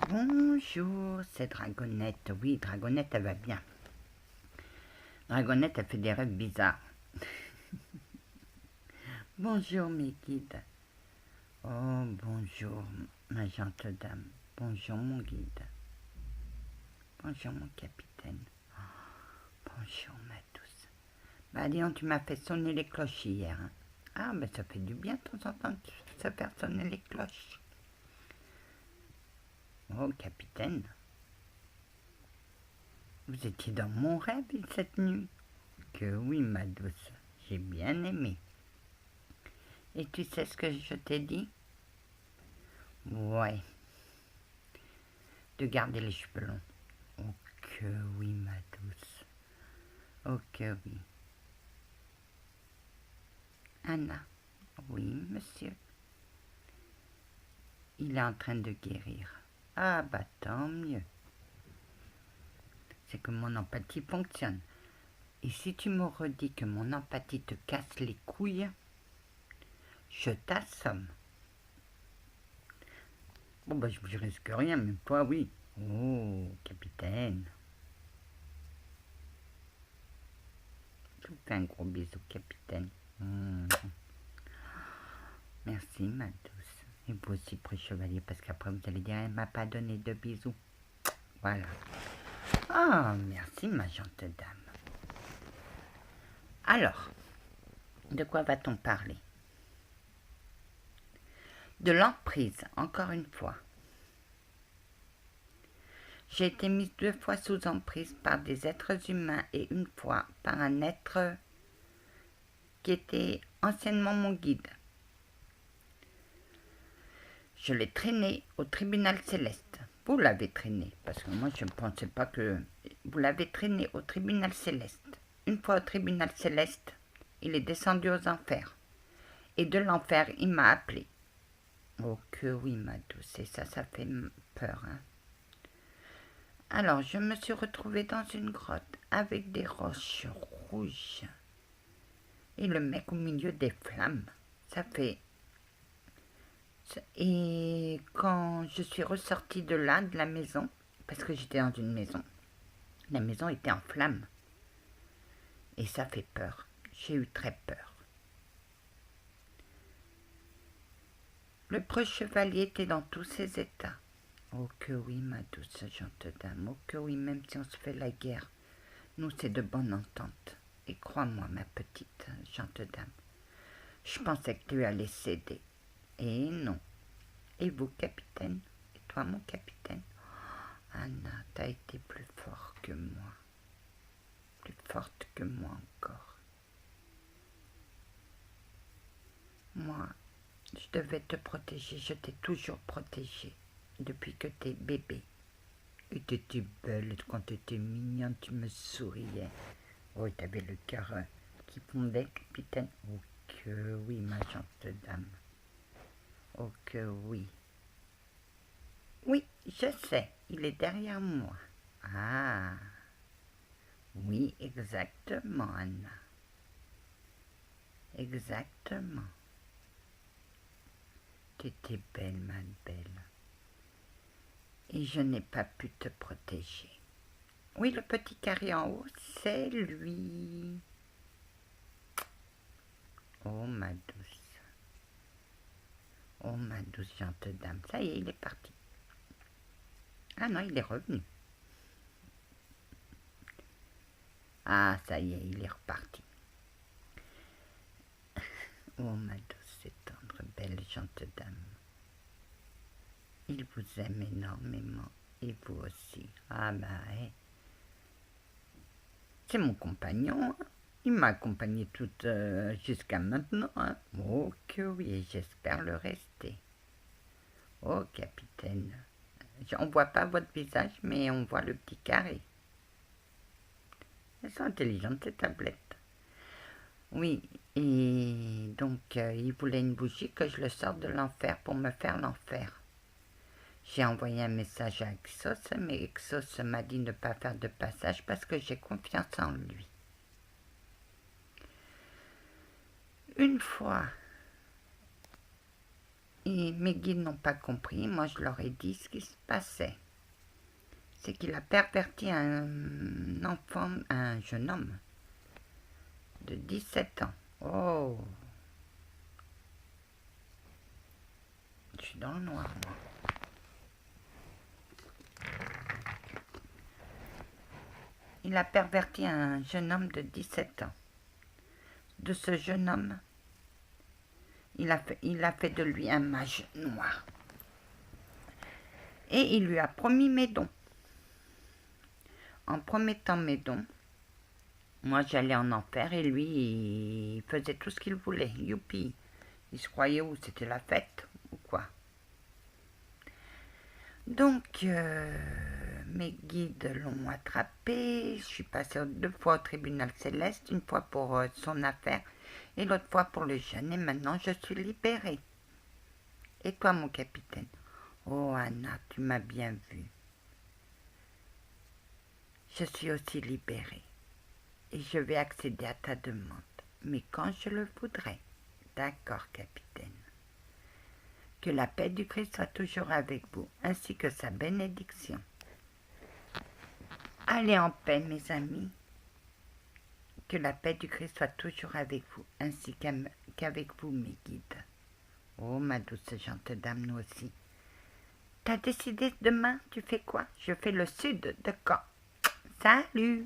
Bonjour, c'est Dragonette. Oui, Dragonette, elle va bien. Dragonette, elle fait des rêves bizarres. Bonjour, mes guides. Oh, bonjour, ma gentille dame. Bonjour, mon guide. Bonjour, mon capitaine. Bonjour, ma douce. Bah, Léon, tu m'as fait sonner les cloches hier. Hein. Ah, ben ça fait du bien de temps en temps de se faire sonner les cloches. Oh, capitaine. Vous étiez dans mon rêve cette nuit. Que oui, ma douce. J'ai bien aimé. Et tu sais ce que je t'ai dit? Ouais. De garder les cheveux longs. Oh que oui, ma douce. Oh que oui. Anna. Oui, monsieur. Il est en train de guérir. Ah bah tant mieux. C'est que mon empathie fonctionne. Et si tu me redis que mon empathie te casse les couilles, je t'assomme. Bon bah je risque rien, mais toi oui. Oh, capitaine. Je vous fais un gros bisou, capitaine. Merci, ma douce. Et vous aussi, prix chevalier, parce qu'après vous allez dire, elle m'a pas donné de bisous. Voilà. Ah, merci, ma gentille dame. Alors, de quoi va-t-on parler? De l'emprise, encore une fois. J'ai été mise 2 fois sous emprise par des êtres humains et une fois par un être qui était anciennement mon guide. Je l'ai traîné au tribunal céleste. Vous l'avez traîné, parce que moi je ne pensais pas que... Vous l'avez traîné au tribunal céleste. Une fois au tribunal céleste, il est descendu aux enfers. Et de l'enfer, il m'a appelé. Oh que oui, ma douce, et ça fait peur, hein. Alors, je me suis retrouvée dans une grotte avec des roches rouges. Et le mec au milieu des flammes. Ça fait... Et quand je suis ressortie de là, de la maison, parce que j'étais dans une maison, la maison était en flammes. Et ça fait peur. J'ai eu très peur. Le preux chevalier était dans tous ses états. Oh que oui, ma douce gentille dame, oh que oui, même si on se fait la guerre, nous c'est de bonne entente. Et crois-moi, ma petite gentille dame, je pensais que tu allais céder. Et non. Et vous, capitaine? Et toi, mon capitaine? Anna, t'as été plus fort que moi. Plus forte que moi encore. Moi, je devais te protéger, je t'ai toujours protégée depuis que t'es bébé. Et t'étais belle quand t'étais mignonne, tu me souriais. Oh, t'avais le cœur qui fondait, capitaine. Oh que oui, ma gentille dame. Oh que oui. Oui, je sais, il est derrière moi. Ah, oui, exactement, Anna. Exactement. T'étais belle, ma belle. Et je n'ai pas pu te protéger. Oui, le petit carré en haut, c'est lui. Oh, ma douce. Oh, ma douce gentille dame. Ça y est, il est parti. Ah non, il est revenu. Ah, ça y est, il est reparti. Oh, ma douce et tendre, belle gentille dame. Il vous aime énormément. Et vous aussi. Ah, bah, c'est mon compagnon. Hein. Il m'a accompagné toute jusqu'à maintenant. Hein. Oh, que oui, j'espère le rester. Oh, capitaine. On ne voit pas votre visage, mais on voit le petit carré. Elles sont intelligentes, ces tablettes. Oui, et donc il voulait une bougie que je le sorte de l'enfer pour me faire l'enfer. J'ai envoyé un message à Exos, mais Exos m'a dit de ne pas faire de passage parce que j'ai confiance en lui. Une fois Et mes guides n'ont pas compris. Moi, je leur ai dit ce qui se passait. C'est qu'il a perverti un enfant, un jeune homme de 17 ans. Oh, je suis dans le noir, moi. Il a perverti un jeune homme de 17 ans. De ce jeune homme, il a fait de lui un mage noir. Et il lui a promis mes dons. En promettant mes dons, moi j'allais en enfer et lui il faisait tout ce qu'il voulait. Youpi! Il se croyait où? C'était la fête ou quoi? Donc mes guides l'ont attrapé. Je suis passée 2 fois au tribunal céleste, une fois pour son affaire et l'autre fois pour le jeune. Et maintenant je suis libérée. Et toi mon capitaine? Oh Anna, tu m'as bien vue. Je suis aussi libérée et je vais accéder à ta demande, mais quand je le voudrai. D'accord, capitaine. Que la paix du Christ soit toujours avec vous, ainsi que sa bénédiction. Allez en paix, mes amis. Que la paix du Christ soit toujours avec vous, ainsi qu'avec vous, mes guides. Oh, ma douce gentille dame, nous aussi. T'as décidé demain, tu fais quoi? Je fais le sud de Caen. Salut!